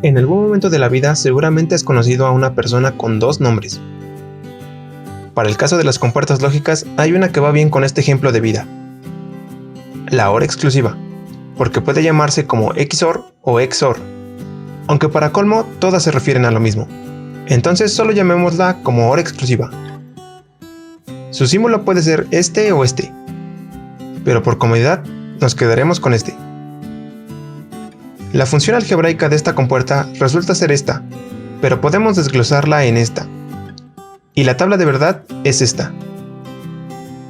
En algún momento de la vida seguramente has conocido a una persona con dos nombres. Para el caso de las compuertas lógicas hay una que va bien con este ejemplo de vida. La OR exclusiva, porque puede llamarse como XOR o XOR, aunque para colmo todas se refieren a lo mismo. Entonces solo llamémosla como OR exclusiva. Su símbolo puede ser este o este, pero por comodidad nos quedaremos con este. La función algebraica de esta compuerta resulta ser esta, pero podemos desglosarla en esta. Y la tabla de verdad es esta.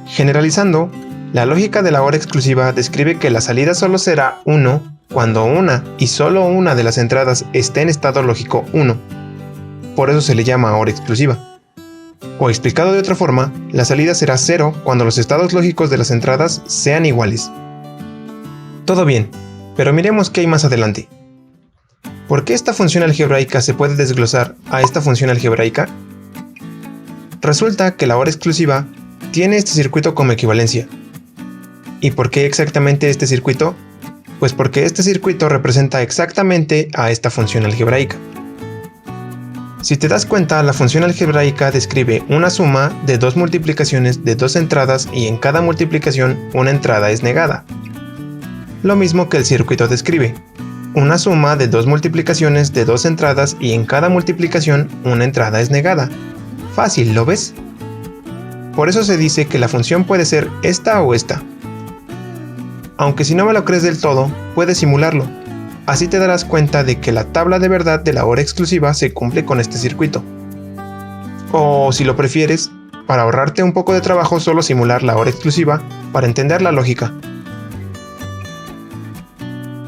Generalizando, la lógica de la OR exclusiva describe que la salida solo será 1 cuando una y solo una de las entradas esté en estado lógico 1. Por eso se le llama OR exclusiva. O explicado de otra forma, la salida será 0 cuando los estados lógicos de las entradas sean iguales. Todo bien, pero miremos qué hay más adelante. ¿Por qué esta función algebraica se puede desglosar a esta función algebraica? Resulta que la OR exclusiva tiene este circuito como equivalencia. ¿Y por qué exactamente este circuito? Pues porque este circuito representa exactamente a esta función algebraica. Si te das cuenta, la función algebraica describe una suma de dos multiplicaciones de dos entradas y en cada multiplicación una entrada es negada. Lo mismo que el circuito describe, una suma de dos multiplicaciones de dos entradas y en cada multiplicación una entrada es negada. Fácil, ¿lo ves? Por eso se dice que la función puede ser esta o esta. Aunque si no me lo crees del todo, puedes simularlo. Así te darás cuenta de que la tabla de verdad de la OR exclusiva se cumple con este circuito. O si lo prefieres, para ahorrarte un poco de trabajo solo simular la OR exclusiva para entender la lógica.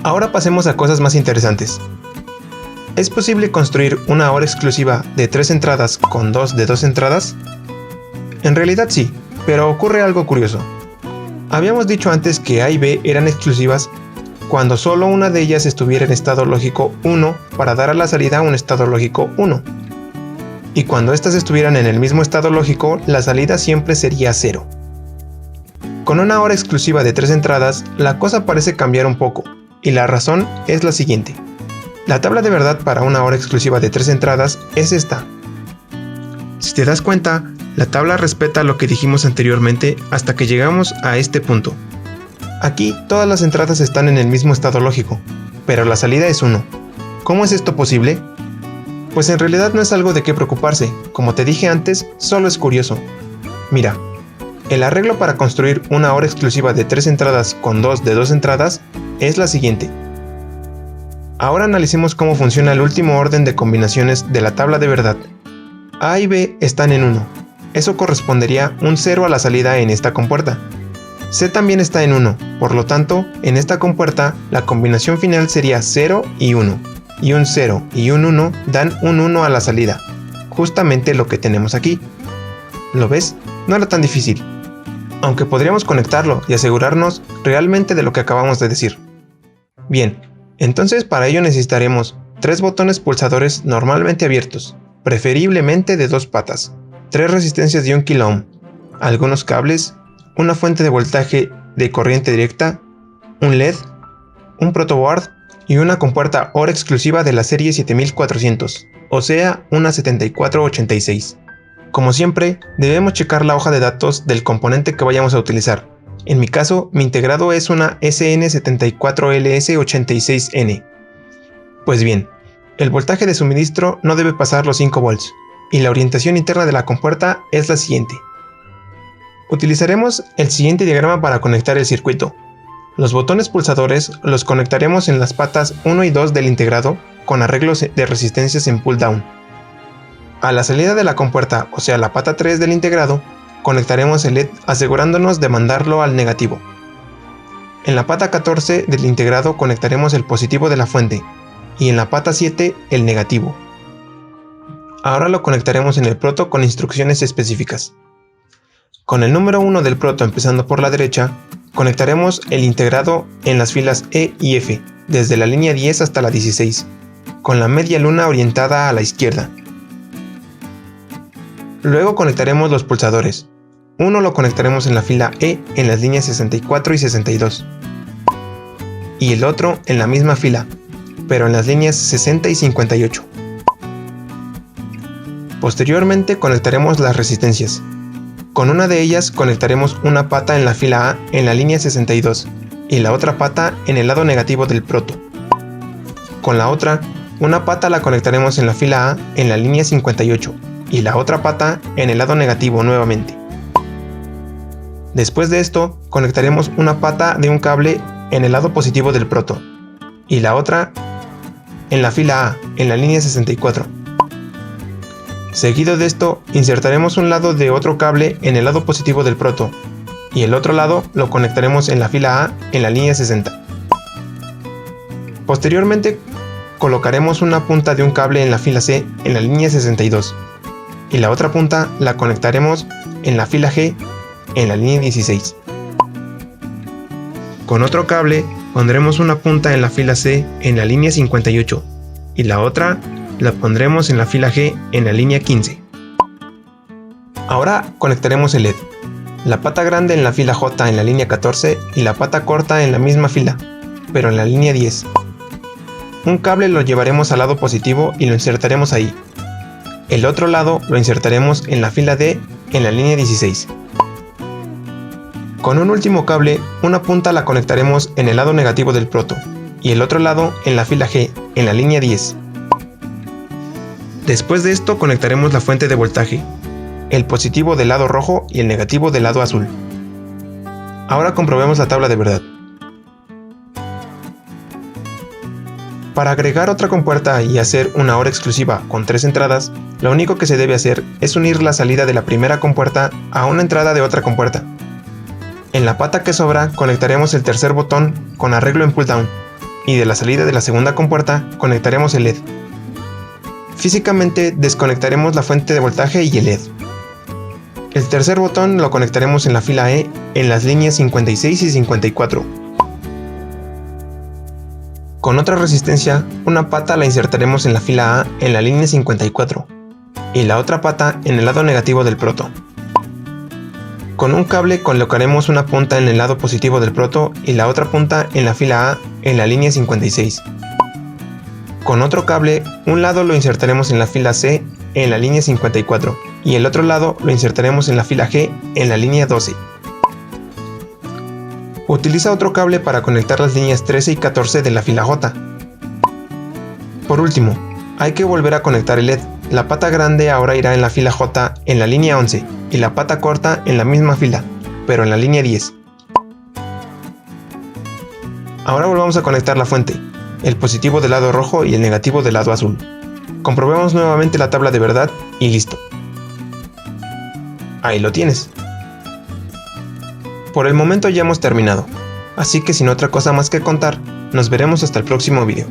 Ahora pasemos a cosas más interesantes. ¿Es posible construir una OR exclusiva de 3 entradas con 2 de 2 entradas? En realidad sí, pero ocurre algo curioso. Habíamos dicho antes que A y B eran exclusivas cuando solo una de ellas estuviera en estado lógico 1 para dar a la salida un estado lógico 1. Y cuando estas estuvieran en el mismo estado lógico, la salida siempre sería 0. Con una OR exclusiva de 3 entradas, la cosa parece cambiar un poco, y la razón es la siguiente. La tabla de verdad para una OR exclusiva de 3 entradas es esta. Si te das cuenta, la tabla respeta lo que dijimos anteriormente hasta que llegamos a este punto. Aquí todas las entradas están en el mismo estado lógico, pero la salida es 1. ¿Cómo es esto posible? Pues en realidad no es algo de qué preocuparse, como te dije antes, solo es curioso. Mira, el arreglo para construir una OR exclusiva de 3 entradas con 2 de 2 entradas es la siguiente. Ahora analicemos cómo funciona el último orden de combinaciones de la tabla de verdad. A y B están en 1. Eso correspondería un 0 a la salida en esta compuerta. C también está en 1, por lo tanto, en esta compuerta la combinación final sería 0 y 1, y un 0 y un 1 dan un 1 a la salida, justamente lo que tenemos aquí. ¿Lo ves? No era tan difícil, aunque podríamos conectarlo y asegurarnos realmente de lo que acabamos de decir. Bien, entonces para ello necesitaremos 3 botones pulsadores normalmente abiertos, preferiblemente de 2 patas, 3 resistencias de 1 kΩ, algunos cables, una fuente de voltaje de corriente directa, un LED, un protoboard y una compuerta OR exclusiva de la serie 7400, o sea, una 7486. Como siempre, debemos checar la hoja de datos del componente que vayamos a utilizar. En mi caso, mi integrado es una SN74LS86N. Pues bien, el voltaje de suministro no debe pasar los 5 volts, y la orientación interna de la compuerta es la siguiente. Utilizaremos el siguiente diagrama para conectar el circuito. Los botones pulsadores los conectaremos en las patas 1 y 2 del integrado con arreglos de resistencias en pull down. A la salida de la compuerta, o sea la pata 3 del integrado, conectaremos el LED asegurándonos de mandarlo al negativo. En la pata 14 del integrado conectaremos el positivo de la fuente y en la pata 7 el negativo. Ahora lo conectaremos en el proto con instrucciones específicas. Con el número 1 del proto empezando por la derecha, conectaremos el integrado en las filas E y F, desde la línea 10 hasta la 16, con la media luna orientada a la izquierda. Luego conectaremos los pulsadores. Uno lo conectaremos en la fila E en las líneas 64 y 62, y el otro en la misma fila, pero en las líneas 60 y 58. Posteriormente conectaremos las resistencias. Con una de ellas conectaremos una pata en la fila A en la línea 62 y la otra pata en el lado negativo del proto. Con la otra, una pata la conectaremos en la fila A en la línea 58 y la otra pata en el lado negativo nuevamente. Después de esto, conectaremos una pata de un cable en el lado positivo del proto y la otra en la fila A en la línea 64. Seguido de esto, insertaremos un lado de otro cable en el lado positivo del proto y el otro lado lo conectaremos en la fila A en la línea 60. Posteriormente, colocaremos una punta de un cable en la fila C en la línea 62 y la otra punta la conectaremos en la fila G en la línea 16. Con otro cable pondremos una punta en la fila C en la línea 58 y la otra la pondremos en la fila G en la línea 15. Ahora conectaremos el LED, la pata grande en la fila J en la línea 14 y la pata corta en la misma fila, pero en la línea 10. Un cable lo llevaremos al lado positivo y lo insertaremos ahí. El otro lado lo insertaremos en la fila D en la línea 16. Con un último cable, una punta la conectaremos en el lado negativo del proto y el otro lado en la fila G en la línea 10. Después de esto conectaremos la fuente de voltaje, el positivo del lado rojo y el negativo del lado azul. Ahora comprobemos la tabla de verdad. Para agregar otra compuerta y hacer una OR exclusiva con 3 entradas, lo único que se debe hacer es unir la salida de la primera compuerta a una entrada de otra compuerta. En la pata que sobra conectaremos el tercer botón con arreglo en pull down y de la salida de la segunda compuerta conectaremos el LED. Físicamente desconectaremos la fuente de voltaje y el LED. El tercer botón lo conectaremos en la fila E en las líneas 56 y 54. Con otra resistencia, una pata la insertaremos en la fila A en la línea 54 y la otra pata en el lado negativo del proto. Con un cable colocaremos una punta en el lado positivo del proto y la otra punta en la fila A en la línea 56. Con otro cable, un lado lo insertaremos en la fila C en la línea 54 y el otro lado lo insertaremos en la fila G en la línea 12. Utiliza otro cable para conectar las líneas 13 y 14 de la fila J. Por último, hay que volver a conectar el LED. La pata grande ahora irá en la fila J en la línea 11 y la pata corta en la misma fila, pero en la línea 10. Ahora volvamos a conectar la fuente, el positivo del lado rojo y el negativo del lado azul. Comprobemos nuevamente la tabla de verdad y listo. Ahí lo tienes. Por el momento ya hemos terminado, así que sin otra cosa más que contar, nos veremos hasta el próximo video.